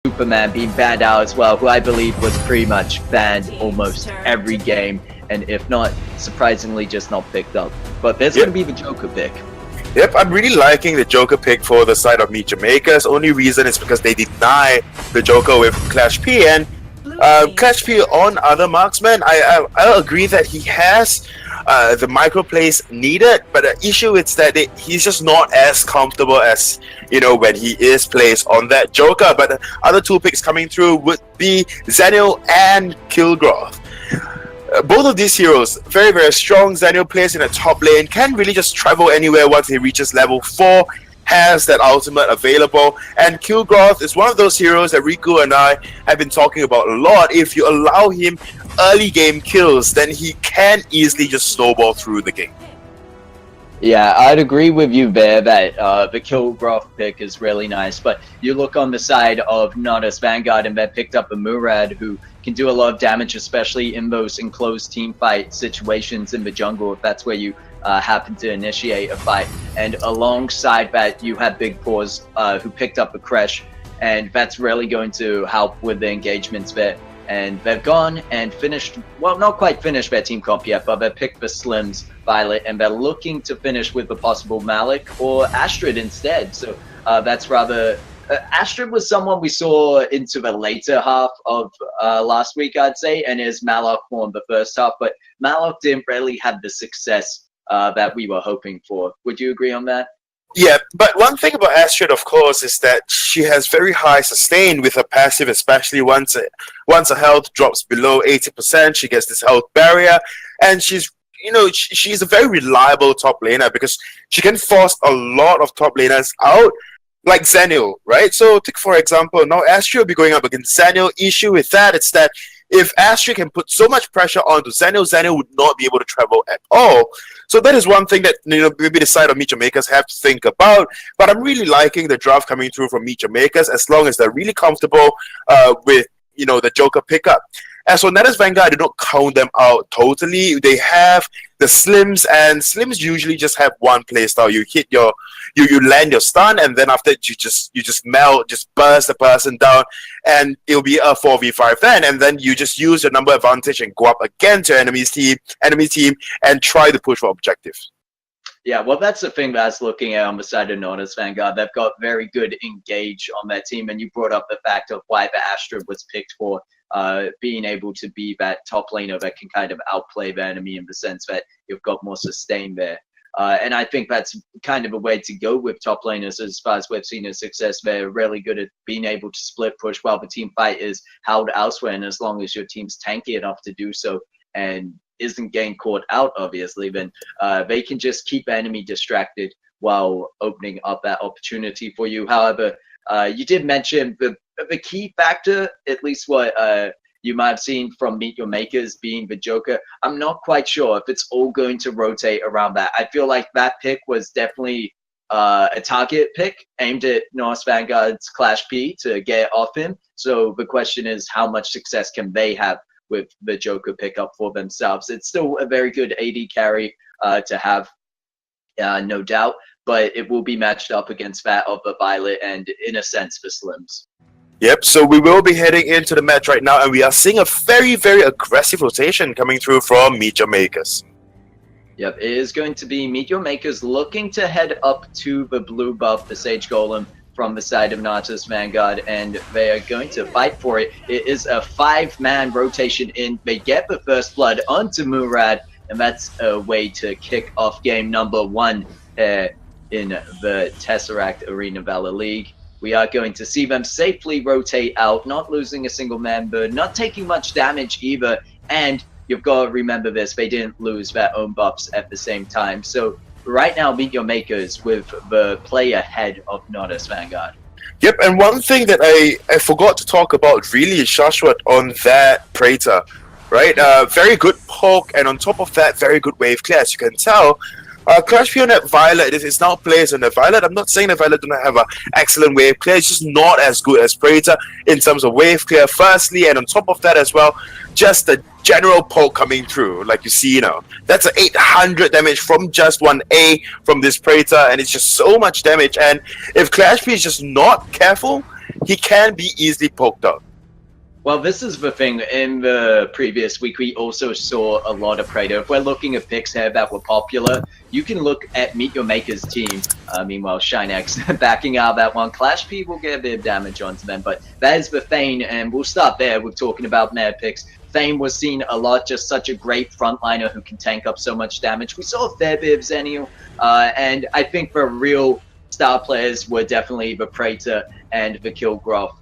Superman being banned out as well, who I believe was pretty much banned almost every game, and if not, surprisingly just not picked up. But there's going to be the Joker pick. Yep, I'm really liking the Joker pick for the side of MeetYourMakers. Only reason is because they deny the Joker with Clash P, and Clash P on other marksmen, I'll agree that he has the micro plays needed, but the issue is that he's just not as comfortable as, you know, when he is placed on that Joker. But the other two picks coming through would be Zenil and Kilgroth. Both of these heroes, very, very strong. Zenil plays in a top lane, can really just travel anywhere once he reaches level 4, has that ultimate available. And Kilgroth is one of those heroes that Riku and I have been talking about a lot. If you allow him early game kills, then he can easily just snowball through the game. Yeah, I'd agree with you there that the Kilgroth pick is really nice, but you look on the side of NatusVanguard and they picked up a Murad who can do a lot of damage, especially in those enclosed team fight situations in the jungle, if that's where you happen to initiate a fight. And alongside that, you have Big Paws who picked up a Kresh, and that's really going to help with the engagements there. And they've gone and finished, well, not quite finished their team comp yet, but they picked the Slims, Violet, and they're looking to finish with the possible Malik or Astrid instead. So that's rather... Astrid was someone we saw into the later half of last week, I'd say, and is Malok more in the first half, but Malok didn't really have the success that we were hoping for. Would you agree on that? Yeah, but one thing about Astrid, of course, is that she has very high sustain with her passive, especially once her health drops below 80%, she gets this health barrier, and she's a very reliable top laner because she can force a lot of top laners out, like Zenil, right? So, take for example, now Astrid will be going up against Zenil. Issue with that is that if Astrid can put so much pressure onto Zenil, Zenil would not be able to travel at all. So that is one thing that, you know, maybe the side of MeetYourMakers have to think about. But I'm really liking the draft coming through from MeetYourMakers as long as they're really comfortable with, you know, the Joker pickup. As for NatusVanguard, I do not count them out totally. They have the Slims, and Slims usually just have one playstyle. You hit you land your stun, and then after you just melt, just burst the person down, and it'll be a 4v5 then. And then you just use your number advantage and go up against your enemy team, and try to push for objectives. Yeah, well, that's the thing that I was looking at on the side of NatusVanguard. They've got very good engage on their team, and you brought up the fact of why the Astrid was picked for being able to be that top laner that can kind of outplay the enemy in the sense that you've got more sustain there. And I think that's kind of a way to go with top laners as far as we've seen a success. They're really good at being able to split push while the team fight is held elsewhere, and as long as your team's tanky enough to do so and isn't getting caught out, obviously, then they can just keep the enemy distracted while opening up that opportunity for you. However, you did mention the key factor, at least what you might have seen from MeetYourMakers being the Joker. I'm not quite sure if it's all going to rotate around that. I feel like that pick was definitely a target pick aimed at NatusVanguard's Clash P to get off him. So the question is, how much success can they have with the Joker pickup for themselves? It's still a very good AD carry to have, no doubt, but it will be matched up against that of the Violet and, in a sense, the Slims. Yep, so we will be heading into the match right now, and we are seeing a very, very aggressive rotation coming through from MeetYourMakers. Yep, it is going to be MeetYourMakers looking to head up to the blue buff, the Sage Golem, from the side of NatusVanguard, and they are going to fight for it. It is a 5-man rotation in. They get the first blood onto Murad, and that's a way to kick off game number 1 in the Tesseract Arena Valor League. We are going to see them safely rotate out, not losing a single member, not taking much damage either, and you've got to remember this, they didn't lose their own buffs at the same time. So right now, MeetYourMakers with the play ahead of NatusVanguard. Yep, and one thing that I forgot to talk about really is Shashwat on that Praetor, right? Very good poke, and on top of that, very good wave clear. As you can tell, Clash P on that Violet, it's now plays on the Violet. I'm not saying the Violet do not have an excellent wave clear, it's just not as good as Praetor in terms of wave clear, firstly, and on top of that as well, just the general poke coming through, like you see, that's an 800 damage from just one A from this Praetor, and it's just so much damage. And if Clash P is just not careful, he can be easily poked out. Well, this is the thing. In the previous week, we also saw a lot of Praetor. If we're looking at picks here that were popular, you can look at MeetYourMakers team. Meanwhile, ShineX backing out that one. Clash P will get a bit of damage onto them, but that is the Thane, and we'll start there with talking about their picks. Thane was seen a lot, just such a great frontliner who can tank up so much damage. We saw a fair bit of Zenio, and I think for real star players were definitely the Praetor and the Kilgroth.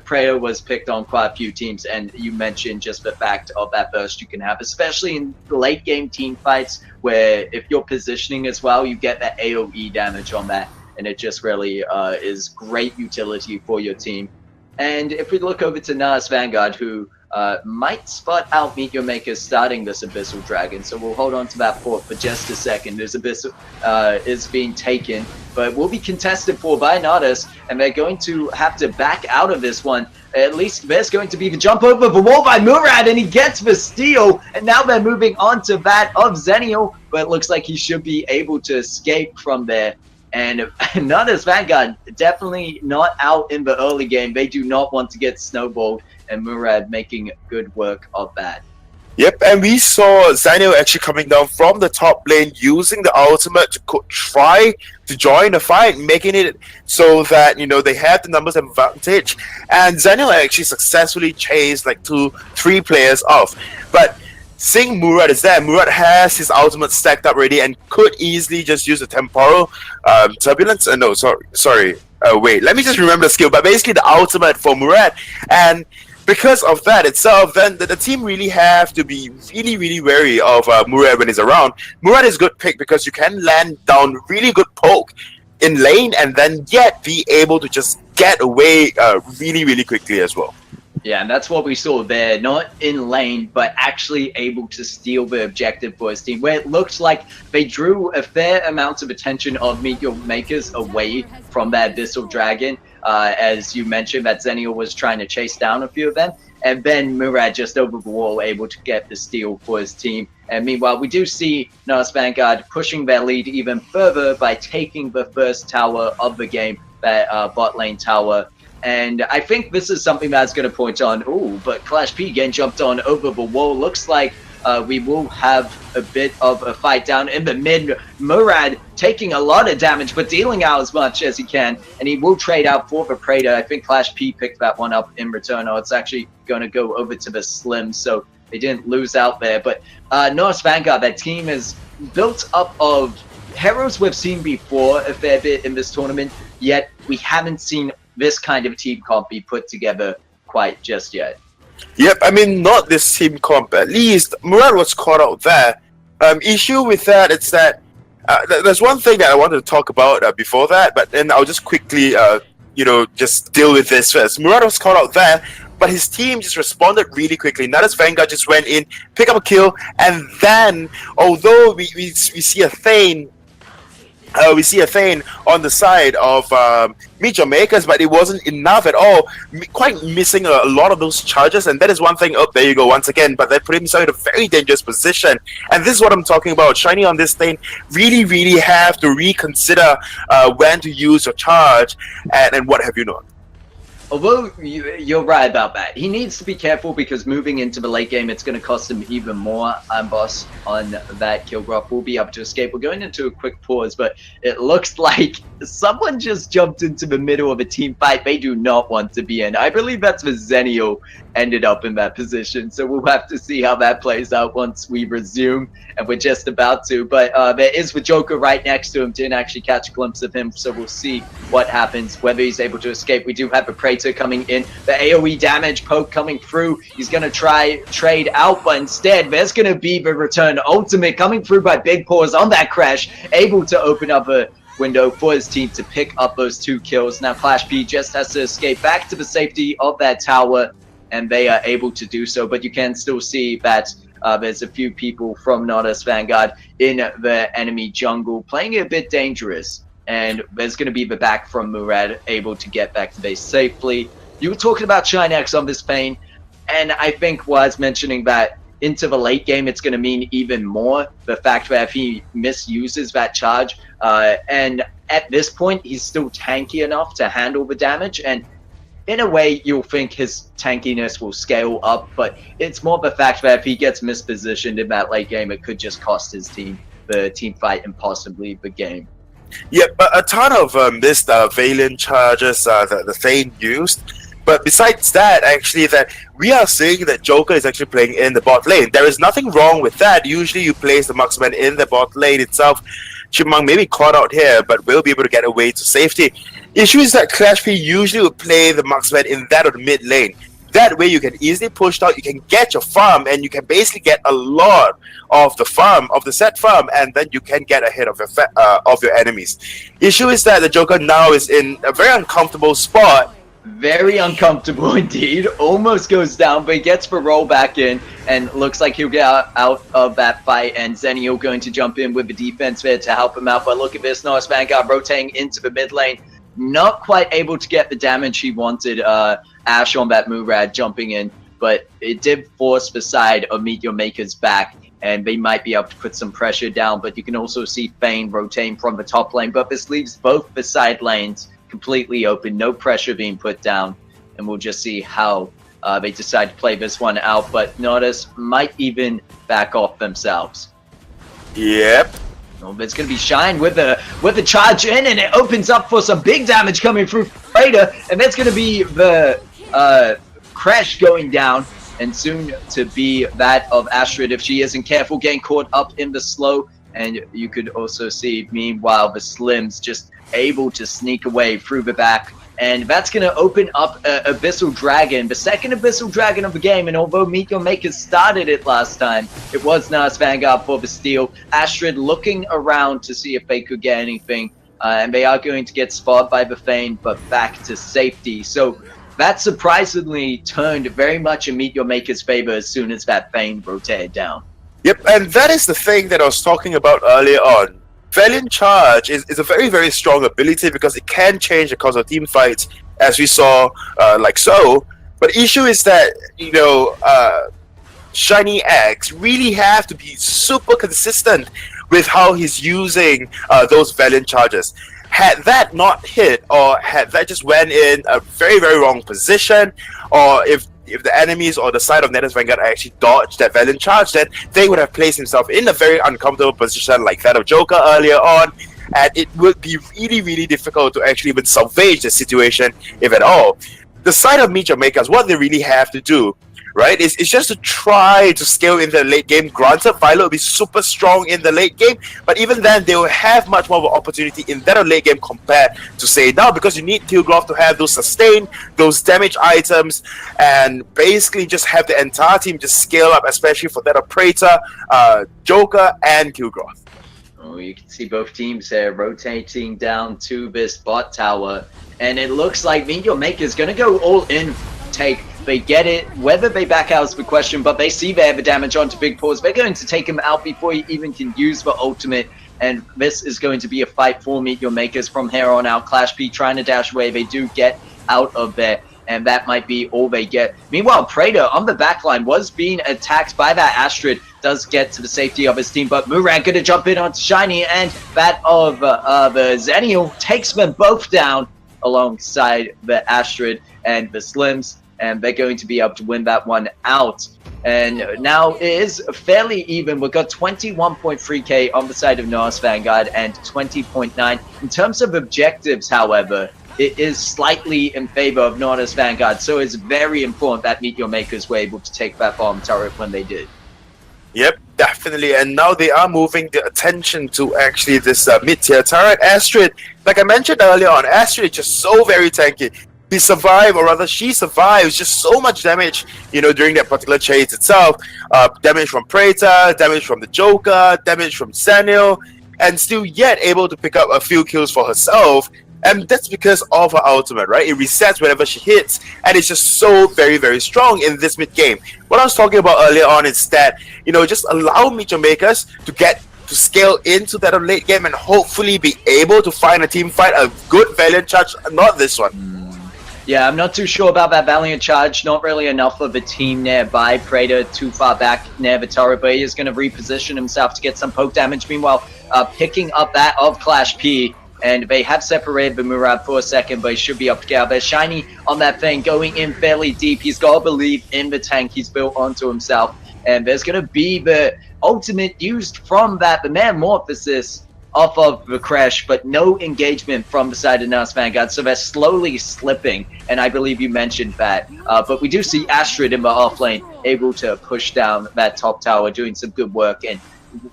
Praetor was picked on quite a few teams, and you mentioned just the fact of that burst you can have, especially in the late game team fights, where if you're positioning as well, you get that AoE damage on that, and it just really is great utility for your team. And if we look over to NatusVanguard, who might spot out MeetYourMakers starting this Abyssal Dragon, so we'll hold on to that port for just a second. This Abyssal is being taken, but will be contested for by Natus, and they're going to have to back out of this one. At least there's going to be the jump over the wall by Murad, and he gets the steal, and now they're moving on to that of Zenio, but it looks like he should be able to escape from there. And NatusVanguard definitely not out in the early game. They do not want to get snowballed, and Murad making good work of that. Yep, and we saw Zenio actually coming down from the top lane using the ultimate to try to join the fight, making it so that, you know, they have the numbers advantage. And Zenio actually successfully chased like 2-3 players off. But seeing Murad is there, Murad has his ultimate stacked up ready and could easily just use the temporal turbulence. No, sorry. Wait, let me just remember the skill. But basically the ultimate for Murad, and because of that itself, then the team really have to be really wary of Murad when he's around. Murad is a good pick because you can land down really good poke in lane and then yet be able to just get away really quickly as well. Yeah, and that's what we saw there. Not in lane, but actually able to steal the objective for his team, where it looked like they drew a fair amount of attention of MeetYourMakers away from that Abyssal Dragon. As you mentioned, that Zenio was trying to chase down a few of them, and then Murad just over the wall able to get the steal for his team. And meanwhile, we do see NatusVanguard pushing their lead even further by taking the first tower of the game, that bot lane tower. And I think this is something that's going to point on, but Clash P getting jumped on over the wall. Looks like we will have a bit of a fight down in the mid. Murad taking a lot of damage, but dealing out as much as he can. And he will trade out for the Praetor. I think Clash P picked that one up in return. Or it's actually going to go over to the Slim, so they didn't lose out there. But NatusVanguard, that team is built up of heroes we've seen before a fair bit in this tournament, yet we haven't seen this kind of team comp be put together quite just yet. Yep, I mean, not this team comp. At least Murad was caught out there. Issue with that, it's that there's one thing that I wanted to talk about before that, but then I'll just quickly, just deal with this first. Murad was caught out there, but his team just responded really quickly. NatusVanguard just went in, pick up a kill, and then, although we see a Thane, we see a Thane on the side of MeetYourMakers, but it wasn't enough at all. Quite missing a lot of those charges, and that is one thing. Oh, there you go once again. But that put himself in a very dangerous position, and this is what I'm talking about. Shiny on this Thane really have to reconsider when to use your charge and what have you not. Although you're right about that, he needs to be careful because moving into the late game, it's going to cost him even more. Boss on that Kilgroth will be able to escape. We're going into a quick pause, but it looks like someone just jumped into the middle of a team fight they do not want to be in. I believe that's the Zenio ended up in that position, so we'll have to see how that plays out once we resume, and we're just about to. But there is the Joker right next to him. Didn't actually catch a glimpse of him, so we'll see what happens, whether he's able to escape. We do have a Praetor coming in, the AoE damage poke coming through. He's going to try trade out, but instead there's going to be the return ultimate coming through by Big Paws on that crash, able to open up a window for his team to pick up those 2 kills. Now Clash P just has to escape back to the safety of that tower, and they are able to do so. But you can still see that there's a few people from NatusVanguard in the enemy jungle playing it a bit dangerous. And there's going to be the back from Murad able to get back to base safely. You were talking about ShineX on this Pain, and I think was mentioning that into the late game, it's going to mean even more the fact that if he misuses that charge, and at this point, he's still tanky enough to handle the damage. And in a way, you'll think his tankiness will scale up, but it's more the fact that if he gets mispositioned in that late game, it could just cost his team the team fight and possibly the game. Yeah, but a ton of this Valiant charges the Thane used. But besides that, actually, that we are seeing that Joker is actually playing in the bot lane. There is nothing wrong with that. Usually you place the marksman in the bot lane itself. Chipmunk may be caught out here, but will be able to get away to safety. Issue is that Clash P usually would play the marksman in that of the mid lane. That way you can easily push out, you can get your farm, and you can basically get a lot of the farm, of the set farm, and then you can get ahead of your enemies. Issue is that the Joker now is in a very uncomfortable spot. Very uncomfortable indeed. Almost goes down, but he gets the roll back in, and looks like he'll get out of that fight. And Zenio going to jump in with the defense there to help him out. But look at this, NatusVanguard rotating into the mid lane. Not quite able to get the damage he wanted. Ash on that Murad jumping in, but it did force the side of MeetYourMakers back, and they might be able to put some pressure down. But you can also see Thane rotating from the top lane, but this leaves both the side lanes completely open, no pressure being put down, and we'll just see how they decide to play this one out. But Natus might even back off themselves. Yep. Oh, but it's going to be Shine with a charge in, and it opens up for some big damage coming through Raider, and that's going to be the Crash going down, and soon to be that of Astrid if she isn't careful, getting caught up in the slow. And you could also see, meanwhile, the Slims just able to sneak away through the back. And that's going to open up Abyssal Dragon, the second Abyssal Dragon of the game. And although MeetYourMakers started it last time, it was NatusVanguard for the steal. Astrid looking around to see if they could get anything. And they are going to get spotted by the Thane, but back to safety. So that surprisingly turned very much in MeetYourMakers' favor as soon as that Thane rotated down. Yep, and that is the thing that I was talking about earlier on. Valiant Charge is a very, very strong ability because it can change the course of team fights, as we saw, like so. But the issue is that, you know, Shiny X really have to be super consistent with how he's using those Valiant Charges. Had that not hit, or had that just went in a very, very wrong position, or if the enemies or the side of NatusVanguard actually dodged that Valiant Charge, then they would have placed himself in a very uncomfortable position like that of Joker earlier on, and it would be really, really difficult to actually even salvage the situation, if at all. The side of MeetYourMakers, what they really have to do, right, is just to try to scale in the late game. Granted, Valor will be super strong in the late game, but even then, they will have much more of an opportunity in that late game compared to, say, now, because you need Tilgroth to have those sustain, those damage items, and basically just have the entire team just scale up, especially for that of Praetor, Joker, and Tilgroth. Oh, you can see both teams there rotating down to this bot tower, and it looks like MeetYourMakers is going to go all in. They get it. Whether they back out is the question, but they see they have the damage onto Big Paws. They're going to take him out before he even can use the ultimate, and this is going to be a fight for MeetYourMakers from here on out. Clash P trying to dash away. They do get out of there, and that might be all they get. Meanwhile, Praetor on the backline was being attacked by that Astrid. Does get to the safety of his team, but Murad going to jump in onto Shiny, and that of the Zenio takes them both down alongside the Astrid and the Slims, and they're going to be able to win that one out. And now it is fairly even. We've got 21.3k on the side of NatusVanguard and 20.9. In terms of objectives, however, it is slightly in favor of NatusVanguard, so it's very important that MeetYourMakers were able to take that bottom turret when they did. Yep, definitely. And now they are moving the attention to actually this mid-tier turret. Astrid, like I mentioned earlier on, Astrid is just so very tanky. He survived, or rather she survives just so much damage, you know, during that particular chase itself. Damage from Praetor, damage from the Joker, damage from Zenio, and still yet able to pick up a few kills for herself. And that's because of her ultimate, right? It resets whenever she hits, and it's just so very, very strong in this mid-game. What I was talking about earlier on is that, you know, just allow MeetYourMakers to get to scale into that late game and hopefully be able to find a team fight, a good Valiant Charge, not this one. Yeah, I'm not too sure about that Valiant Charge. Not really enough of a team nearby. Praetor too far back near the turret, but he is going to reposition himself to get some poke damage. Meanwhile, picking up that of Clash P. and they have separated the Murad for a second, but he should be up to get out there. Shiny on that thing, going in fairly deep. He's got to believe in the tank he's built onto himself, and there's going to be the ultimate used from that, the Metamorphosis off of the crash, but no engagement from the side of NatusVanguards, so they're slowly slipping, and I believe you mentioned that. But we do see Astrid in the off lane able to push down that top tower, doing some good work, and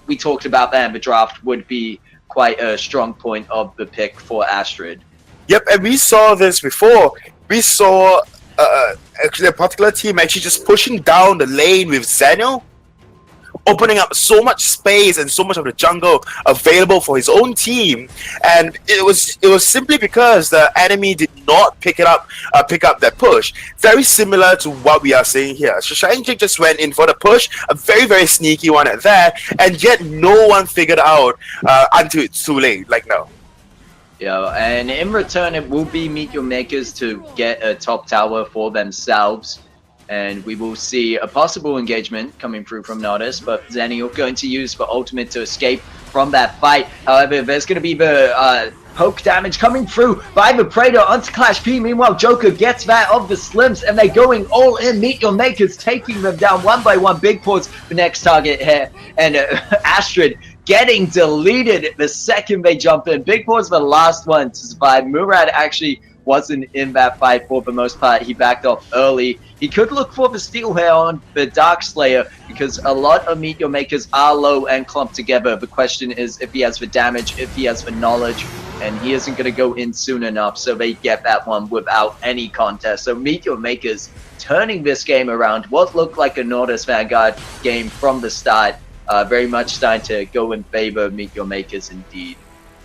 we talked about that in the draft would be quite a strong point of the pick for Astrid. Yep, and we saw this before. We saw actually a particular team actually just pushing down the lane with Zeno, opening up so much space and so much of the jungle available for his own team, and it was simply because the enemy did not pick up that push. Very similar to what we are seeing here. So Shinjik just went in for the push, a very, very sneaky one at that, and yet no one figured out until it's too late. Like, no. Yeah, and in return it will be MeetYourMakers to get a top tower for themselves. And we will see a possible engagement coming through from Natus, but Zenio going to use the ultimate to escape from that fight. However, there's going to be the poke damage coming through by the Praetor onto Clash P. Meanwhile, Joker gets that of the Slims, and they're going all in. MeetYourMakers taking them down one by one. Big Paws the next target here, and Astrid getting deleted the second they jump in. Big Paws the last one to survive. Murad actually wasn't in that fight for the most part. He backed off early. He could look for the steal here on the Dark Slayer because a lot of MeetYourMakers are low and clumped together. The question is if he has the damage, if he has the knowledge, and he isn't going to go in soon enough, so they get that one without any contest. So MeetYourMakers turning this game around. What looked like a NatusVanguard game from the start, very much starting to go in favor of MeetYourMakers indeed.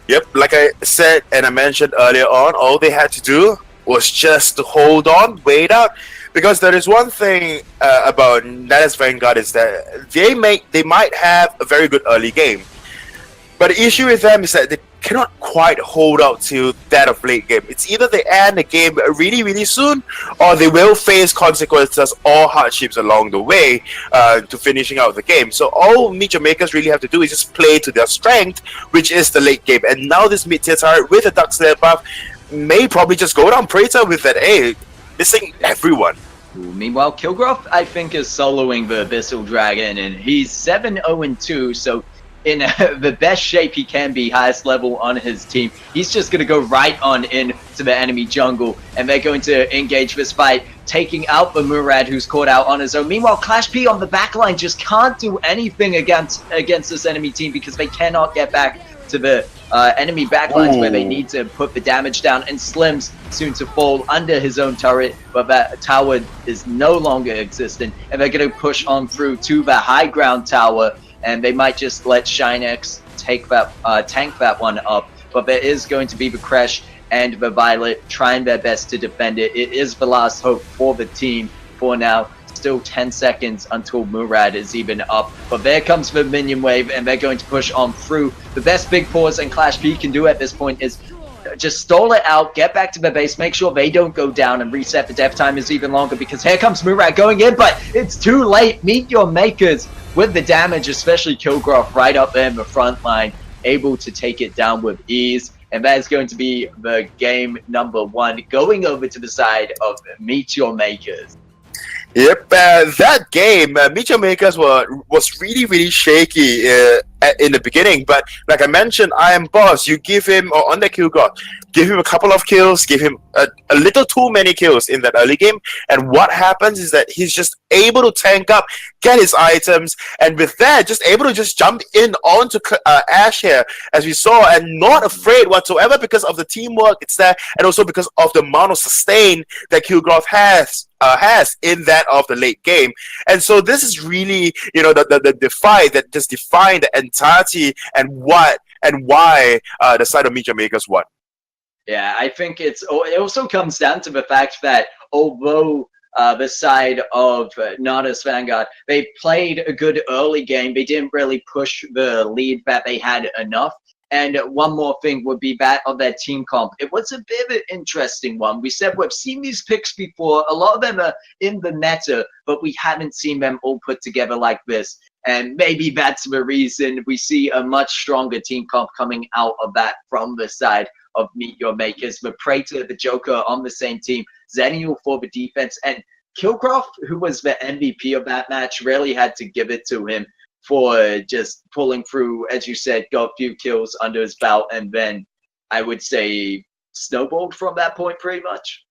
Yep, like I said and I mentioned earlier on, all they had to do was just to hold on, wait out, because there is one thing about NatusVanguard is that they might have a very good early game, but the issue with them is that they cannot quite hold out till that of late game. It's either they end the game really, really soon, or they will face consequences or hardships along the way to finishing out the game. So all MeetYourMakers really have to do is just play to their strength, which is the late game. And now this mid-tier turret with a Dark Slayer buff may probably just go down Praetor with that A, missing everyone. Meanwhile, Kilgroth, I think, is soloing the Abyssal Dragon, and he's 7-0-2, so in the best shape he can be, highest level on his team. He's just going to go right on in to the enemy jungle, and they're going to engage this fight, taking out the Murad, who's caught out on his own. Meanwhile, Clash P on the backline just can't do anything against this enemy team because they cannot get back to the enemy backlines where they need to put the damage down, and Slim's soon to fall under his own turret, but that tower is no longer existent, and they're going to push on through to the high ground tower, and they might just let Shinex take that, tank that one up. But there is going to be the Crash and the Violet trying their best to defend it. It is the last hope for the team for now. Still 10 seconds until Murad is even up. But there comes the minion wave, and they're going to push on through. The best Big Paws and Clash P can do at this point is just stall it out, get back to the base, make sure they don't go down, and reset. The death time is even longer because here comes Murad going in, but it's too late. MeetYourMakers with the damage, especially Kilgroth right up there in the front line, able to take it down with ease. And that is going to be the game number one, going over to the side of MeetYourMakers. Yep, that game, MeetYourMakers was really, really shaky in the beginning. But like I mentioned, I am boss. You give him, or on the kill god, give him a couple of kills, give him a little too many kills in that early game. And what happens is that he's just able to tank up, get his items, and with that, just able to just jump in onto Ash here, as we saw, and not afraid whatsoever because of the teamwork it's there, and also because of the amount of sustain that Kilgroth has in that of the late game. And so this is really, the fight that just defined the entirety and why the side of MeetYourMakers won. Yeah, I think it also comes down to the fact that although the side of NatusVanguard, they played a good early game, they didn't really push the lead that they had enough. And one more thing would be that of their team comp. It was a bit of an interesting one. We said we've seen these picks before. A lot of them are in the meta, but we haven't seen them all put together like this. And maybe that's the reason we see a much stronger team comp coming out of that from the side of Meet Your Makers. The Praetor, the Joker on the same team, Zenial for the defense, and Kilcroft, who was the MVP of that match, really had to give it to him for just pulling through, as you said, got a few kills under his belt, and then I would say snowballed from that point pretty much.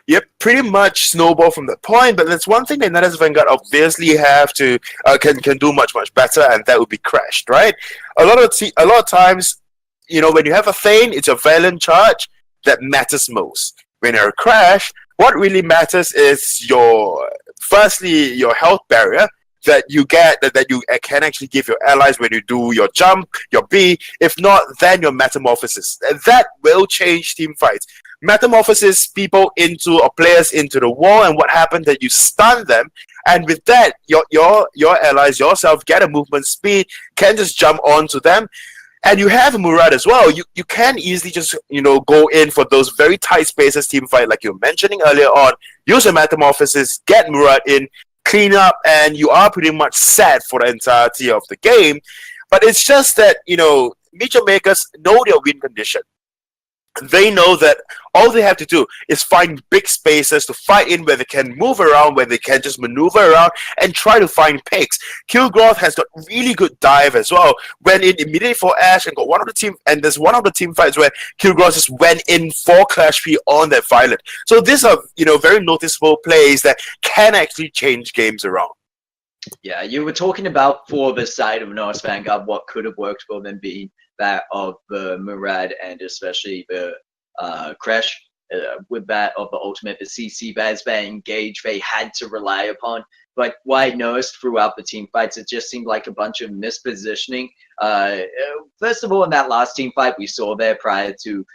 Yep, pretty much snowball from that point. But that's one thing that NatusVanguard obviously have to can do much better, and that would be crashed, right? A lot of times, you know, when you have a Thane, it's a valiant charge that matters most. When you're a crash, what really matters is your health barrier that you get, that you can actually give your allies when you do your jump, your B. If not, then your metamorphosis. And that will change team fights. Metamorphosis people into, or players into the wall, and what happened that you stun them, and with that your allies yourself get a movement speed, can just jump onto them. And you have Murad as well. You can easily just, you know, go in for those very tight spaces team fight like you were mentioning earlier on, use a metamorphosis, get Murad in, clean up, and you are pretty much set for the entirety of the game. But it's just that, you know, Meet Your Makers know their win condition. They know that all they have to do is find big spaces to fight in, where they can move around, where they can just maneuver around and try to find picks. Kilgroth has got really good dive as well. Went in immediately for Ash and got one of the team, and there's one of the team fights where Kilgroth just went in for Clash P on that Violet. So these are, you know, very noticeable plays that can actually change games around. Yeah, you were talking about for the side of NatusVanguard what could have worked for them being that of the Murad and especially the Crash, with that of the ultimate, the CC Baz, that engage they had to rely upon. But what I noticed throughout the team fights, it just seemed like a bunch of mispositioning. First of all, in that last team fight we saw there prior to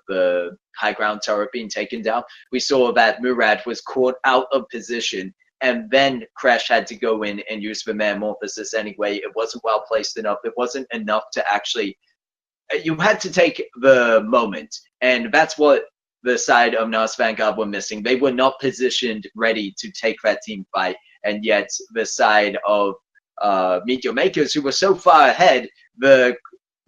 the high ground turret being taken down, we saw that Murad was caught out of position, and then Crash had to go in and use the metamorphosis anyway. It wasn't well placed enough. It wasn't enough to actually... You had to take the moment, and that's what the side of NatusVanguard were missing. They were not positioned ready to take that team fight, and yet the side of Meet Your Makers, who were so far ahead, the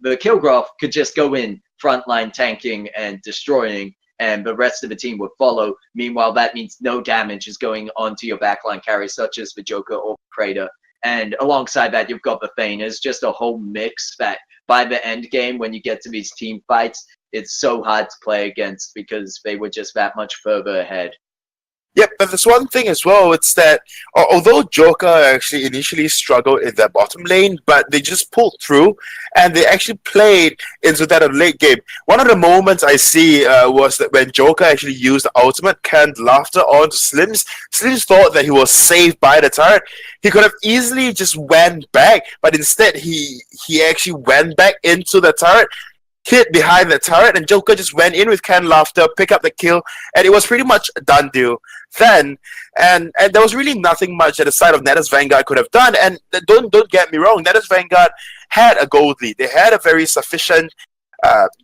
Kilgroth could just go in frontline tanking and destroying, and the rest of the team would follow. Meanwhile, that means no damage is going onto your backline carries, such as the Joker or Praetor. And alongside that, you've got the Thane. It's just a whole mix that by the end game, when you get to these team fights, it's so hard to play against because they were just that much further ahead. Yep, but there's one thing as well, it's that although Joker actually initially struggled in that bottom lane, but they just pulled through and they actually played into that late game. One of the moments I see was that when Joker actually used the ultimate canned laughter onto Slims, Slims thought that he was saved by the turret. He could have easily just went back, but instead he actually went back into the turret, hid behind the turret, and Joker just went in with canned laughter, pick up the kill, and it was pretty much a done deal then. And there was really nothing much that the side of NatusVanguard could have done. And don't get me wrong, NatusVanguard had a gold lead. They had a very sufficient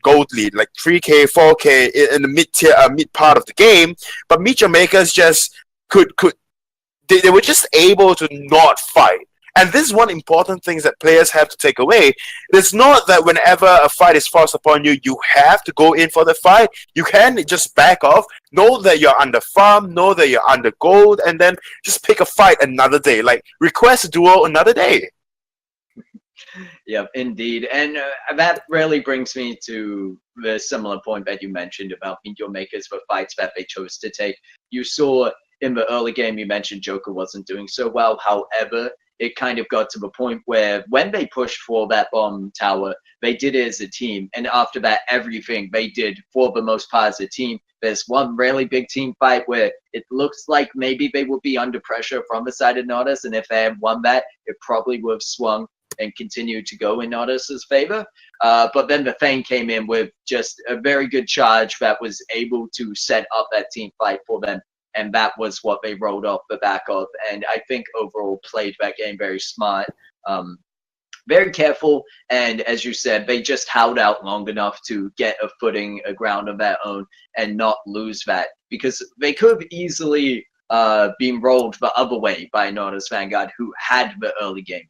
gold lead, like 3k, 4k in the mid part of the game. But Meet Your Makers just they were just able to not fight. And this is one important thing that players have to take away. It's not that whenever a fight is forced upon you, you have to go in for the fight. You can just back off, know that you're under farm, know that you're under gold, and then just pick a fight another day. Like, request a duel another day. Yep, indeed. And that really brings me to the similar point that you mentioned about Meet Your Makers, the fights that they chose to take. You saw in the early game, you mentioned Joker wasn't doing so well. However, it kind of got to the point where when they pushed for that bomb tower, they did it as a team. And after that, everything they did for the most part as a team. There's one really big team fight where it looks like maybe they would be under pressure from the side of Natus. And if they had won that, it probably would have swung and continued to go in Natus's favor. But then the Thane came in with just a very good charge that was able to set up that team fight for them. And that was what they rolled off the back of. And I think overall played that game very smart, very careful. And as you said, they just held out long enough to get a footing, a ground of their own and not lose that. Because they could have easily been rolled the other way by NatusVanguard, who had the early game.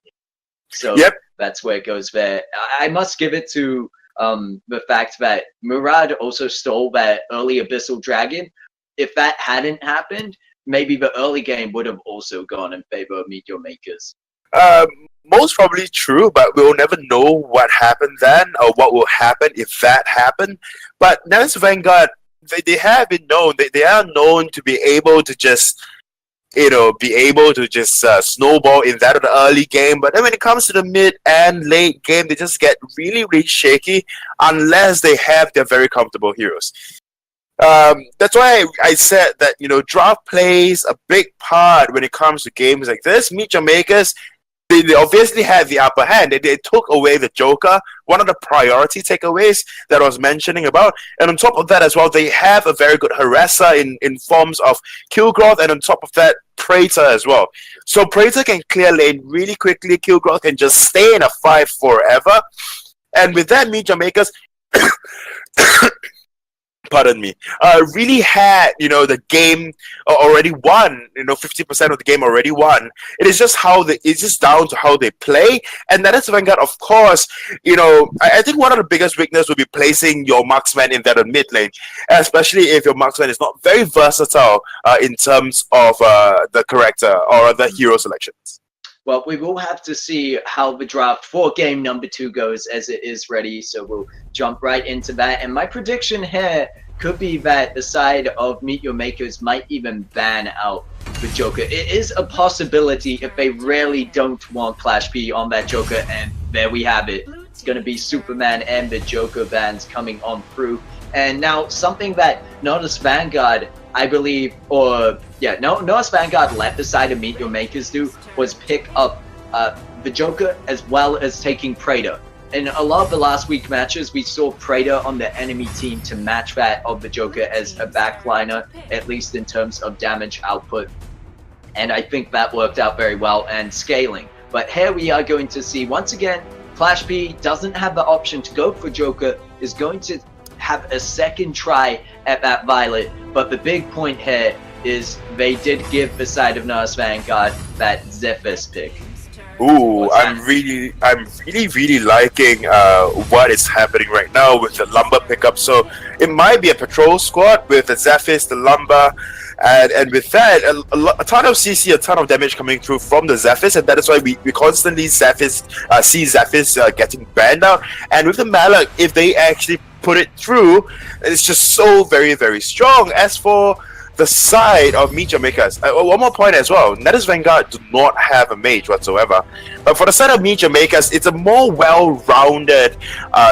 So Yep. that's where it goes there. I must give it to the fact that Murad also stole that early Abyssal Dragon. If that hadn't happened, maybe the early game would have also gone in favor of MeetYourMakers. Most probably true, but we'll never know what happened then or what will happen if that happened. But NatusVanguard, they have been known, they are known to be able to just snowball in that early game. But then when it comes to the mid and late game, they just get really, really shaky unless they have their very comfortable heroes. That's why I said that, draft plays a big part when it comes to games like this. MeetYourMakers, they obviously had the upper hand. They took away the Joker, one of the priority takeaways that I was mentioning about. And on top of that as well, they have a very good harasser in forms of Kilgroth, and on top of that, Praetor as well. So Praetor can clear lane really quickly. Kilgroth can just stay in a fight forever. And with that, MeetYourMakers pardon me, really had, the game already won, 50% of the game already won. It's just down to how they play. And NatusVanguard, of course, I think one of the biggest weakness would be placing your marksman in that mid lane, especially if your marksman is not very versatile in terms of the character or the hero selections. Well, we will have to see how the draft for game number 2 goes as it is ready. So we'll jump right into that. And my prediction here could be that the side of MeetYourMakers might even ban out the Joker. It is a possibility if they really don't want Clash P on that Joker. And there we have it. It's going to be Superman and the Joker bans coming on through. And now something that NatusVanguard, I believe, NatusVanguard let the side of MeetYourMakers do was pick up the Joker as well as taking Praetor. In a lot of the last week matches, we saw Praetor on the enemy team to match that of the Joker as a backliner, at least in terms of damage output. And I think that worked out very well and scaling. But here we are going to see, once again, Clash P doesn't have the option to go for Joker, is going to have a second try at that Violet. But the big point here is they did give the side of NatusVanguard that Zephyr's pick. Ooh, I'm really liking what is happening right now with the Lumber pickup. So it might be a patrol squad with the Zephyrs, the Lumber, and with that, a ton of CC, a ton of damage coming through from the Zephyrs, and that is why we constantly see Zephyrs getting banned out. And with the Malak, if they actually put it through, it's just so very, very strong. As for the side of MeetYourMakers, one more point as well, NatusVanguard do not have a mage whatsoever. But for the side of MeetYourMakers, it's a more well-rounded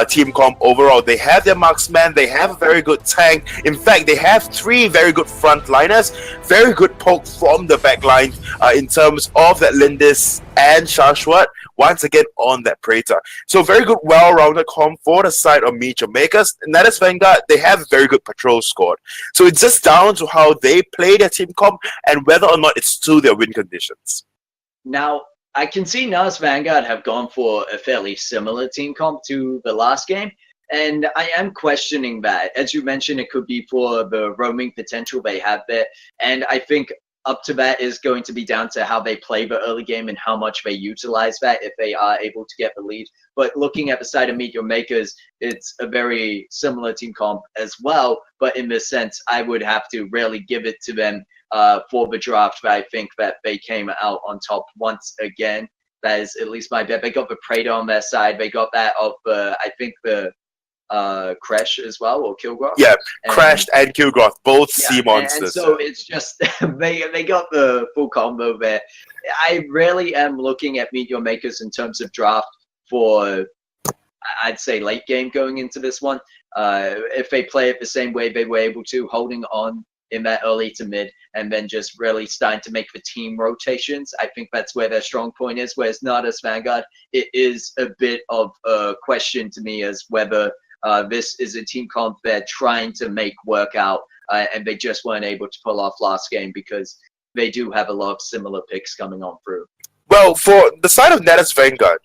team comp overall. They have their marksman, they have a very good tank. In fact, they have 3 very good frontliners, very good poke from the backline in terms of that Lindis and Shashwat, once again on that Praetor. So very good, well-rounded comp for the side of MeetYourMakers. NatusVanguard, they have a very good patrol squad. So it's just down to how they play their team comp and whether or not it's to their win conditions. Now, I can see NatusVanguard have gone for a fairly similar team comp to the last game, and I am questioning that. As you mentioned, it could be for the roaming potential they have there, and I think up to that is going to be down to how they play the early game and how much they utilize that if they are able to get the lead. But looking at the side of MeetYourMakers, it's a very similar team comp as well. But in this sense, I would have to really give it to them for the draft. But I think that they came out on top once again. That is at least my bet. They got the Praetor on their side. They got that of, I think, the Crash as well, or Kilgroth. Yeah, Crashed and Kilgroth, both sea monsters. And so it's just they got the full combo there. I really am looking at MeetYourMakers in terms of draft for, I'd say, late game going into this one. If they play it the same way they were able to, holding on in that early to mid, and then just really starting to make the team rotations, I think that's where their strong point is. Whereas NatusVanguard, it is a bit of a question to me as whether this is a team comp they're trying to make work out, and they just weren't able to pull off last game because they do have a lot of similar picks coming on through. Well, for the side of NatusVanguard,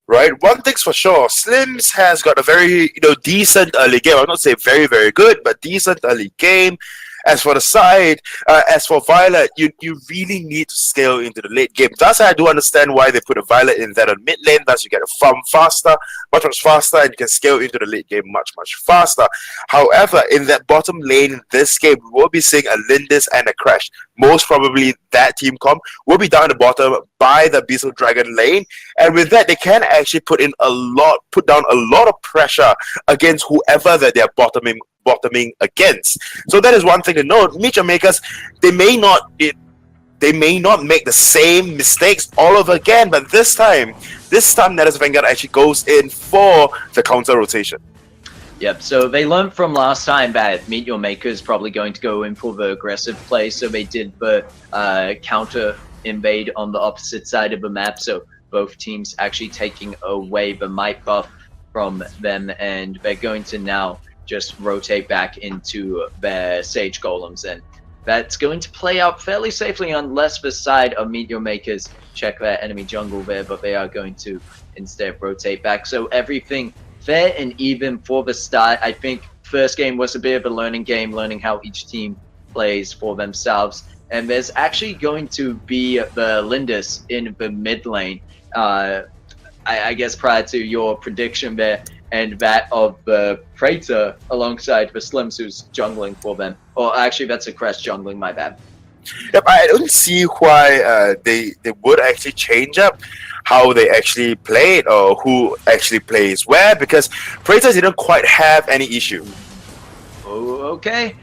right, one thing's for sure, Slims has got a very decent early game. I'm not saying very, very good, but decent early game. As for the side, as for Violet, you really need to scale into the late game. Thus, I do understand why they put a Violet in that on mid lane. Thus, you get a farm faster, much faster, and you can scale into the late game much faster. However, in that bottom lane in this game, we will be seeing a Lindis and a Crash. Most probably that team comp will be down the bottom by the Abyssal Dragon lane, and with that, they can actually put down a lot of pressure against whoever that they're bottoming against. So that is one thing to note. MeetYourMakers, they may not make the same mistakes all over again, but this time NatusVanguard actually goes in for the counter rotation. Yep, so they learned from last time that MeetYourMakers probably going to go in for the aggressive play, so they did the counter invade on the opposite side of the map, so both teams actually taking away the might buff from them, and they're going to now just rotate back into their Sage Golems, and that's going to play out fairly safely unless the side of MeetYourMakers check their enemy jungle there, but they are going to instead rotate back. So everything fair and even for the start. I think first game was a bit of a learning game, learning how each team plays for themselves. And there's actually going to be the Lindis in the mid lane. I guess prior to your prediction there, and that of the Praetor alongside the Slims who's jungling for them. Or actually, that's a Crest jungling, my bad. Yep, I don't see why they would actually change up how they actually play it or who actually plays where, because Praetor didn't quite have any issue. Oh, okay.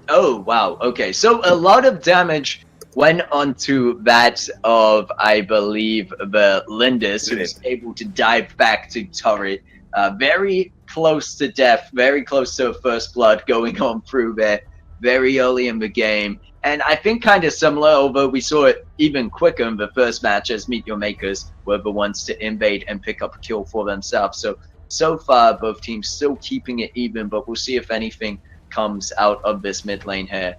Oh, wow. Okay, so a lot of damage went onto that of, I believe, the Lindis, who was able to dive back to turret. Very close to death, very close to first blood going on through there very early in the game. And I think kind of similar, although we saw it even quicker in the first match as MeetYourMakers were the ones to invade and pick up a kill for themselves. So far, both teams still keeping it even, but we'll see if anything comes out of this mid lane here.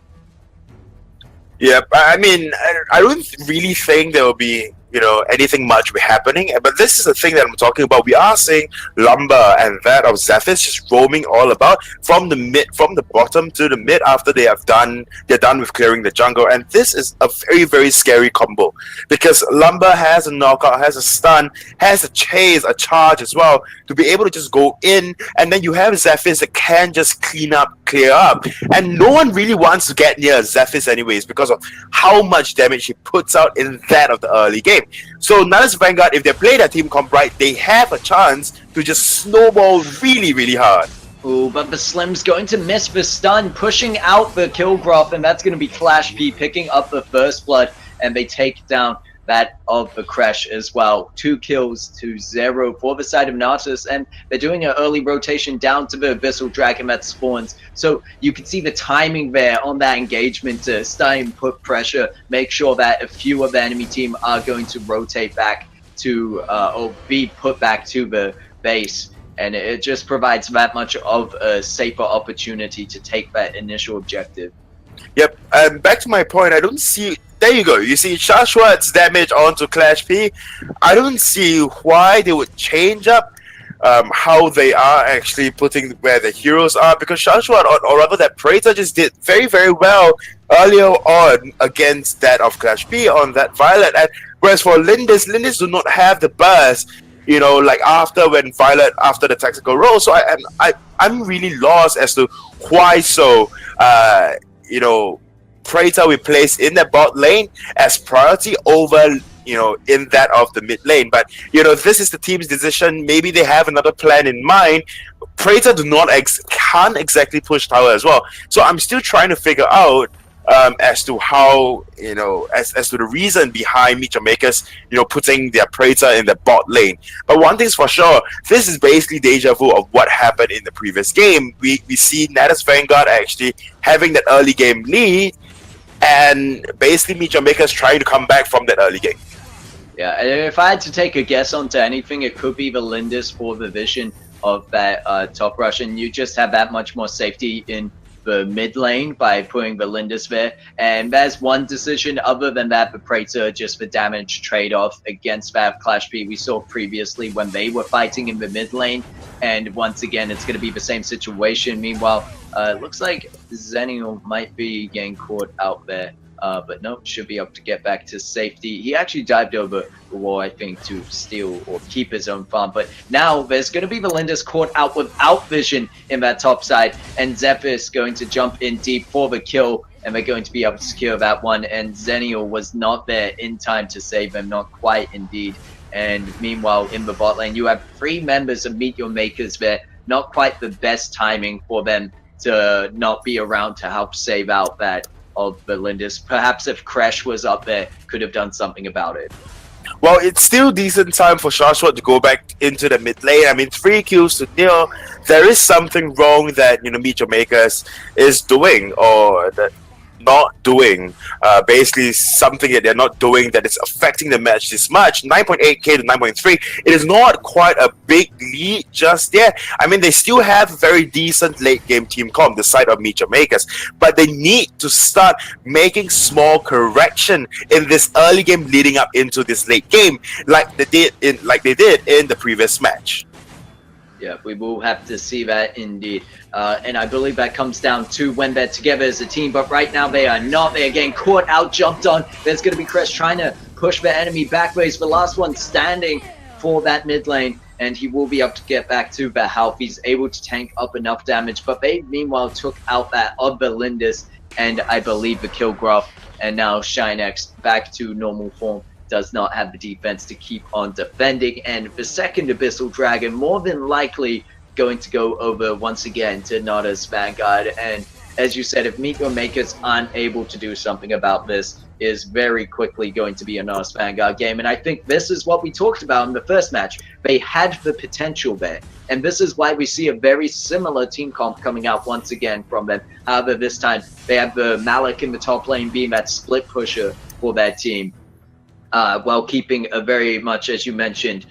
Yeah, I mean, I don't really think there will be, anything much be happening. But this is the thing that I'm talking about. We are seeing Lumber and that of Zephyrs just roaming all about from the bottom to the mid after they're done with clearing the jungle. And this is a very, very scary combo because Lumber has a knockout, has a stun, has a chase, a charge as well to be able to just go in. And then you have Zephyrs that can just clear up. And no one really wants to get near Zephyrs anyways because of how much damage he puts out in that of the early game. So NatusVanguard, if they play their team comp right, they have a chance to just snowball really, really hard. Ooh, but the Slim's going to miss the stun, pushing out the kill graph, and that's going to be Clash P picking up the first blood, and they take down that of the Crash as well. 2 kills to 0 for the side of Natus, and they're doing an early rotation down to the Abyssal Dragon that spawns. So you can see the timing there on that engagement to start and put pressure, make sure that a few of the enemy team are going to rotate back to, or be put back to the base. And it just provides that much of a safer opportunity to take that initial objective. Yep, and back to my point, I don't see... There you go. You see Shashwat's damage onto Clash P. I don't see why they would change up how they are actually putting where the heroes are, because Shashwat, or rather that Praetor, just did very, very well earlier on against that of Clash P on that Violet. And whereas for Lindis do not have the burst, like after the tactical role. So I'm really lost as to why so Praetor we place in the bot lane as priority over, in that of the mid lane. But, this is the team's decision. Maybe they have another plan in mind. Praetor can't exactly push tower as well. So I'm still trying to figure out as to how, as to the reason behind MeetYourMakers, putting their Praetor in the bot lane. But one thing's for sure, this is basically deja vu of what happened in the previous game. We see NatusVanguard actually having that early game lead, and basically MeetYourMakers trying to come back from that early game. Yeah, if I had to take a guess onto anything, it could be the Lindis for the vision of that top rush, and you just have that much more safety in the mid lane by putting the Lindis there. And there's one decision. Other than that, the Praetor, just the damage trade-off against that Clash B we saw previously when they were fighting in the mid lane. And once again, it's going to be the same situation. Meanwhile, it looks like Zenial might be getting caught out there. But no, should be able to get back to safety. He actually dived over the wall, I think, to steal or keep his own farm. But now there's going to be Valinda's caught out without vision in that top side. And Zephyr's going to jump in deep for the kill. And they're going to be able to secure that one. And Zenial was not there in time to save them. Not quite, indeed. And meanwhile, in the bot lane, you have 3 members of MeetYourMakers there. Not quite the best timing for them to not be around to help save out that of the Lindis. Perhaps if Crash was up there, could have done something about it. Well, it's still decent time for Shashwat to go back into the mid lane. I mean, 3 kills to nil. There is something wrong that, you know, MeetYourMakers is doing, or that not doing. Basically, something that they're not doing that is affecting the match this much. 9.8k to 9.3. It is not quite a big lead just yet. I mean, they still have a very decent late game team comp, the side of MeetYourMakers, but they need to start making small correction in this early game leading up into this late game, like they did in the previous match. Yeah, we will have to see that indeed. And I believe that comes down to when they're together as a team. But right now they are not. They are getting caught out, jumped on. There's going to be Crash trying to push the enemy backwards. The last one standing for that mid lane. And he will be able to get back to the health. He's able to tank up enough damage. But they, meanwhile, took out that other Lindis. And I believe the kill graph. And now ShineX back to normal form. Does not have the defense to keep on defending, and the second Abyssal Dragon more than likely going to go over once again to NatusVanguards. And as you said, if MeetYourMakers aren't able to do something about this, is very quickly going to be a NatusVanguards game. And I think this is what we talked about in the first match. They had the potential there, and this is why we see a very similar team comp coming out once again from them. However, this time they have the Malik in the top lane being that split pusher for that team. While keeping a very much, as you mentioned,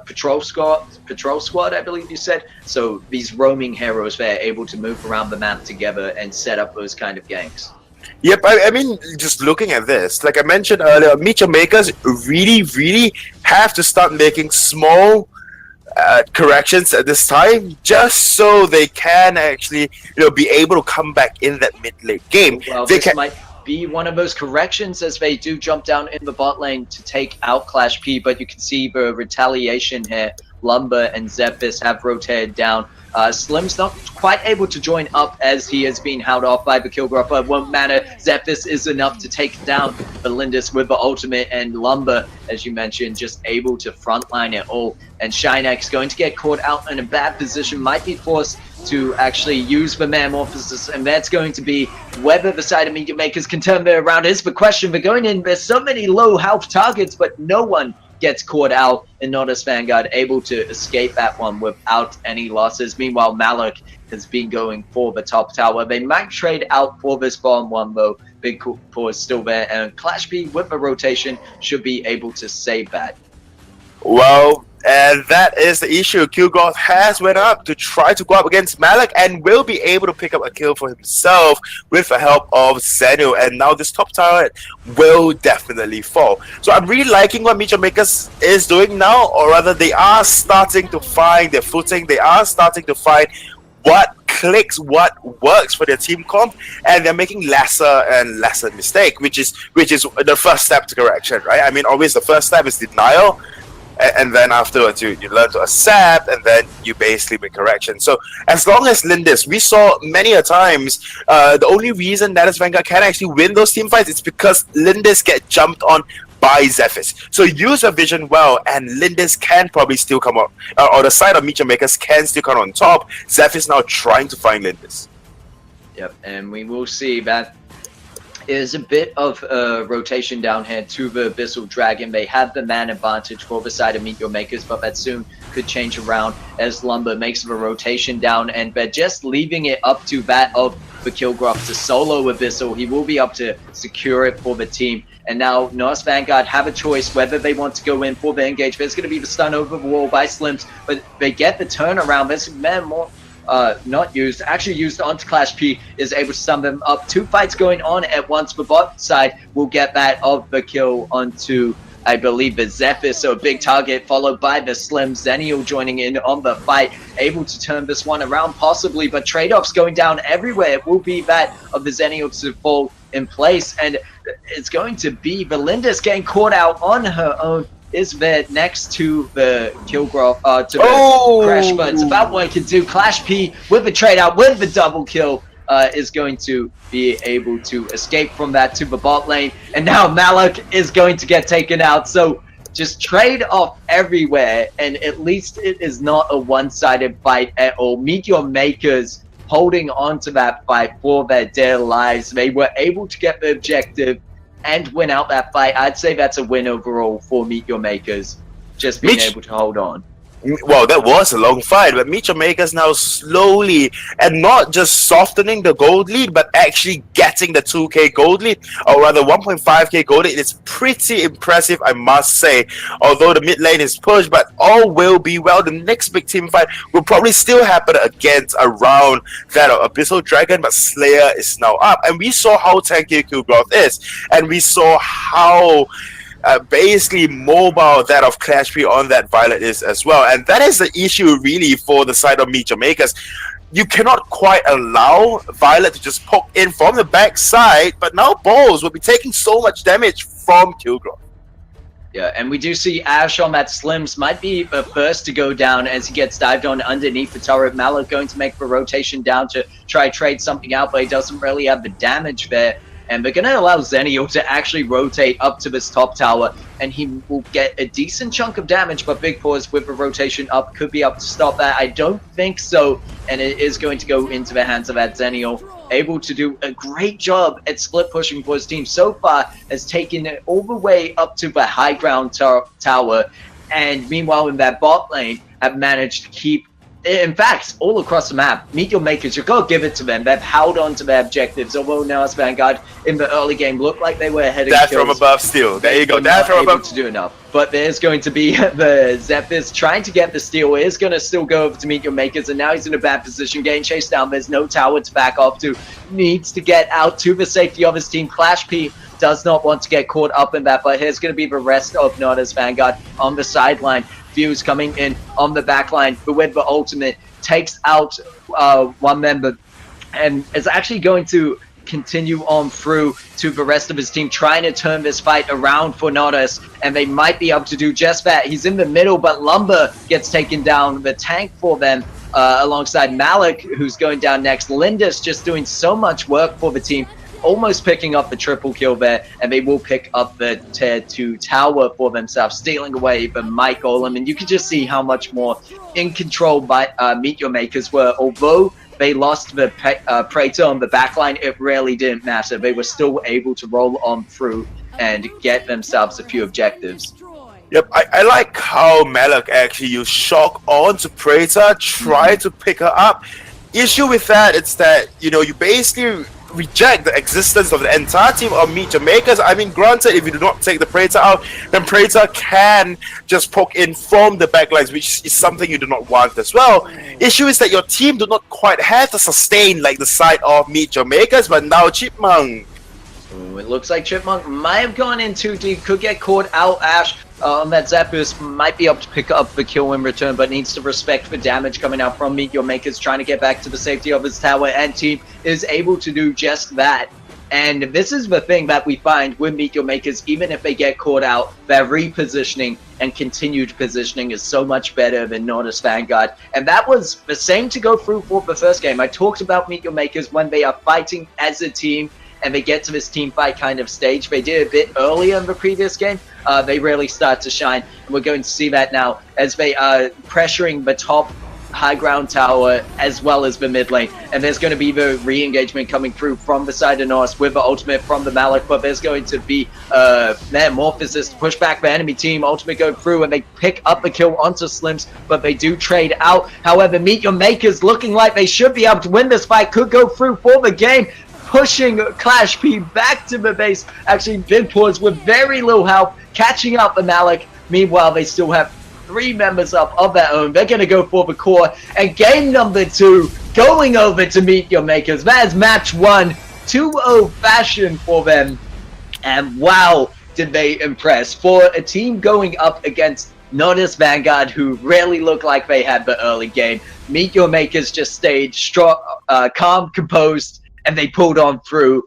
patrol squad, I believe you said. So these roaming heroes, they're able to move around the map together and set up those kind of ganks. Yep, I mean, just looking at this, like I mentioned earlier, MeetYourMakers really have to start making small corrections at this time, just so they can actually, you know, be able to come back in that mid-late game. Well, they this might be one of those corrections as they do jump down in the bot lane to take out Clash P, but you can see the retaliation here. Lumber and Zephys have rotated down. Slim's not quite able to join up as he has been held off by the kill graph, but it won't matter. Zephys is enough to take down the Lindis with the ultimate, and Lumber, as you mentioned, just able to frontline it all. And ShineX going to get caught out in a bad position, might be forced to actually use the Metamorphosis, and that's going to be whether the side of MeetYourMakers can turn their around is the question. But going in, there's so many low health targets, but no one gets caught out, and NatusVanguards able to escape that one without any losses. Meanwhile, Malik has been going for the top tower. They might trade out for this bottom one though. Big Paw is still there, and Clash B with the rotation should be able to save that. Well, and that is the issue. Kilgoth has went up to try to go up against Malik and will be able to pick up a kill for himself with the help of Zenu. And now this top tower will definitely fall. So I'm really liking what MeetYourMakers is doing now, or rather they are starting to find their footing. They are starting to find what clicks, what works for their team comp, and they're making lesser and lesser mistake, which is the first step to correction, right? I mean, always the first step is denial, and then afterwards you learn to accept, and then you basically make correction. So as long as Lindis, we saw many a times, the only reason NatusVanguards can actually win those team fights is because Lindis get jumped on by Zephys. So use your vision well, and Lindis can probably still come up, or the side of MeetYourMakers can still come on top. Zephys now trying to find Lindis. Yep, and we will see that is a bit of rotation down here to the Abyssal Dragon. They have the man advantage for the side of MeetYourMakers, but that soon could change around as Lumber makes the rotation down, and they're just leaving it up to that of the Killgraph to solo Abyssal. He will be able to secure it for the team. And now NatusVanguards have a choice whether they want to go in for the engage. There's going to be the stun over the wall by Slims, but they get the turnaround. There's actually used onto Clash P, is able to sum them up. 2 fights going on at once. The bot side will get that of the kill onto, I believe, the Zephyr, so a big target, followed by the Slim. Zenial joining in on the fight, able to turn this one around possibly, but trade-offs going down everywhere. It will be that of the Zenial to fall in place, and it's going to be Valinda's getting caught out on her own. Is there next to the Killgrove, to the Crash, but it's about what he can do. Clash P with the trade out, with the double kill, is going to be able to escape from that to the bot lane, and now Malik is going to get taken out. So just trade off everywhere, and at least it is not a one-sided fight at all. MeetYourMakers holding on to that fight for their dear lives. They were able to get the objective and win out that fight. I'd say that's a win overall for MeetYourMakers, just being able to hold on. Well, that was a long fight, but MeetYourMakers now slowly, and not just softening the gold lead, but actually getting the 2k gold lead, or rather 1.5k gold lead. It's pretty impressive, I must say. Although the mid lane is pushed, but all will be well. The next big team fight will probably still happen against around that of Abyssal Dragon, but Slayer is now up. And we saw how tanky Killgrowth is, and we saw how basically mobile that of Clash P on that Violet is as well. And that is the issue really for the side of MeetYourMakers. You cannot quite allow Violet to just poke in from the backside, but now Balls will be taking so much damage from Killgrowth. Yeah, and we do see Ash on that Slims might be the first to go down as he gets dived on underneath the turret. Malik going to make the rotation down to try trade something out, but he doesn't really have the damage there. And they're going to allow Zenial to actually rotate up to this top tower, and he will get a decent chunk of damage, but Big Paws with the rotation up could be up to stop that. I don't think so, and it is going to go into the hands of that Zenial, able to do a great job at split pushing for his team. So far has taken it all the way up to the high ground tower, and meanwhile in that bot lane have managed to keep, in fact, all across the map, MeetYourMakers, you've got to give it to them. They've held on to their objectives. Although NatusVanguards in the early game looked like they were ahead of that from above still. There you go. That from above. To do enough. But there's going to be the Zephyrs trying to get the steal. He is going to still go over to MeetYourMakers, and now he's in a bad position, getting chased down. There's no tower to back off to. Needs to get out to the safety of his team. Clash P does not want to get caught up in that, but here's going to be the rest of NatusVanguard on the sideline. Fuse coming in on the back line, but with the ultimate takes out one member, and is actually going to continue on through to the rest of his team, trying to turn this fight around for Natus, and they might be able to do just that. He's in the middle, but Lumber gets taken down, the tank for them, alongside Malik, who's going down next. Linda's just doing so much work for the team, almost picking up the triple kill there, and they will pick up the tier 2 tower for themselves, stealing away the Mike Golem. And you can just see how much more in control by MeetYourMakers were. Although they lost the Praetor on the backline, it really didn't matter. They were still able to roll on through and get themselves a few objectives. Yep, I like how Malik actually used Shock onto Praetor, tried to pick her up. Issue with that is that, you know, you basically reject the existence of the entire team of MeetYourMakers. I mean, granted, if you do not take the Praetor out, then Praetor can just poke in from the backlines, which is something you do not want as well. Issue is that your team do not quite have the sustain like the side of MeetYourMakers, but now Chipmunk. Ooh, it looks like Chipmunk might have gone in too deep, could get caught out. Ash on that Zapdos might be able to pick up the kill in return, but needs to respect the damage coming out from MeetYourMakers, trying to get back to the safety of his tower, and team is able to do just that. And this is the thing that we find with MeetYourMakers, even if they get caught out, their repositioning and continued positioning is so much better than NatusVanguard. And that was the same to go through for the first game. I talked about MeetYourMakers when they are fighting as a team, and they get to this team fight kind of stage. They did a bit earlier in the previous game. They really start to shine. And we're going to see that now as they are pressuring the top high ground tower as well as the mid lane. And there's going to be the re-engagement coming through from the side of Norse with the ultimate from the Malik, but there's going to be Metamorphosis to push back the enemy team. Ultimate going through, and they pick up the kill onto Slims, but they do trade out. However, MeetYourMakers looking like they should be able to win this fight, could go through for the game, pushing Clash P back to the base. Actually, Big Paws with very little help, catching up the Malik. Meanwhile, they still have 3 members up of their own. They're going to go for the core. And game number 2, going over to Meet Your Makers. That is match 1, 2-0 fashion for them. And wow, did they impress. For a team going up against NatusVanguards, who really looked like they had the early game, Meet Your Makers just stayed strong, calm, composed, and they pulled on through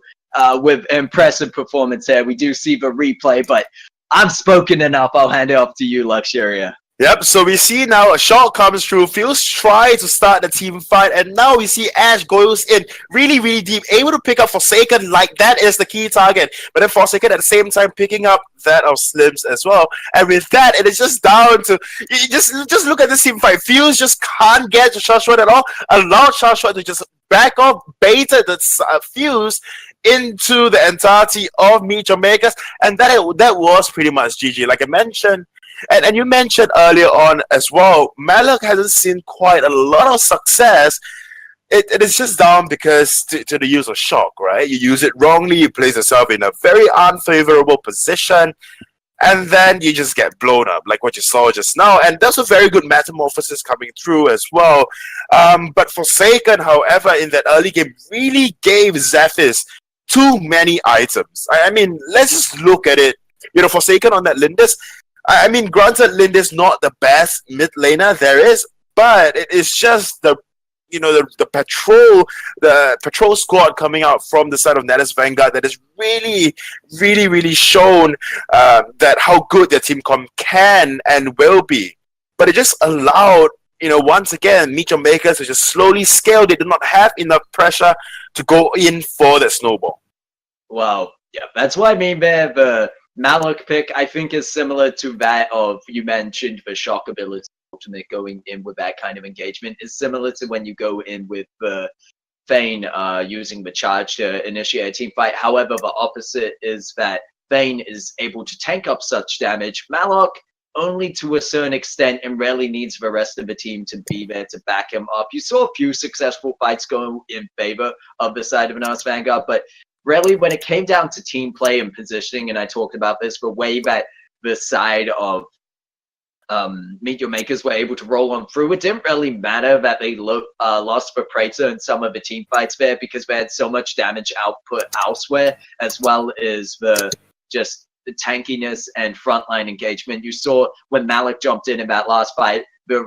with impressive performance here. We do see the replay, but I've spoken enough. I'll hand it off to you, Luxuria. Yep, so we see now a shot comes through, Fuse tries to start the team fight, and now we see Ash goes in really, really deep, able to pick up Forsaken, like that is the key target, but then Forsaken at the same time picking up that of Slims as well, and with that, it is just down to, you just look at this team fight, Fuse just can't get to Shashwat at all, allowed Shashwat to just back off, baited the Fuse into the entirety of Meet Your Makers, and that was pretty much GG, like I mentioned. And you mentioned earlier on as well, Malak hasn't seen quite a lot of success. It is just down because to the use of shock, right? You use it wrongly, you place yourself in a very unfavorable position, and then you just get blown up, like what you saw just now. And that's a very good metamorphosis coming through as well. But Forsaken, however, in that early game, really gave Zephys too many items. I mean, let's just look at it. You know, Forsaken on that Lindis, I mean, granted, Linda's not the best mid laner there is, but it is just the patrol squad coming out from the side of NatusVanguards that has really shown that how good their team can and will be. But it just allowed, once again, Meet Your Makers to just slowly scale. They did not have enough pressure to go in for the snowball. Wow, yeah, that's what I mean there. The Malak pick, I think, is similar to that of, you mentioned, the shock ability ultimate going in with that kind of engagement is similar to when you go in with the Thane using the charge to initiate a team fight. However, the opposite is that Thane is able to tank up such damage. Malak only to a certain extent and rarely needs the rest of the team to be there to back him up. You saw a few successful fights go in favor of the side of NatusVanguards, but really, when it came down to team play and positioning, and I talked about this, the way that the side of Meet Your Makers were able to roll on through, it didn't really matter that they lost for Praetor in some of the team fights there, because they had so much damage output elsewhere, as well as the tankiness and frontline engagement. You saw when Malak jumped in that last fight, the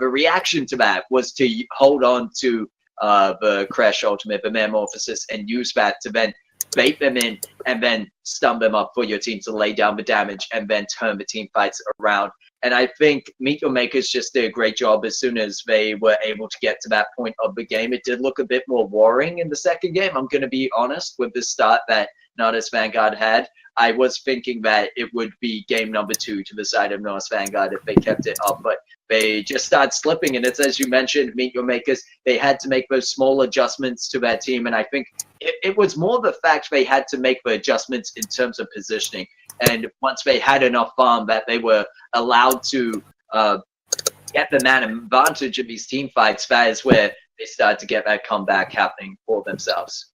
reaction to that was to hold on to the Crash Ultimate, the Metamorphosis, and use that to then bait them in and then stun them up for your team to lay down the damage and then turn the team fights around. And I think Meet Your Makers just did a great job as soon as they were able to get to that point of the game. It did look a bit more warring in the second game, I'm going to be honest, with the start that NatusVanguards had. I was thinking that it would be game number 2 to the side of NatusVanguards if they kept it up, but they just started slipping, and it's, as you mentioned, Meet Your Makers, they had to make those small adjustments to their team, and I think it was more the fact they had to make the adjustments in terms of positioning, and once they had enough farm that they were allowed to get the man advantage of these team fights, that is where they started to get that comeback happening for themselves.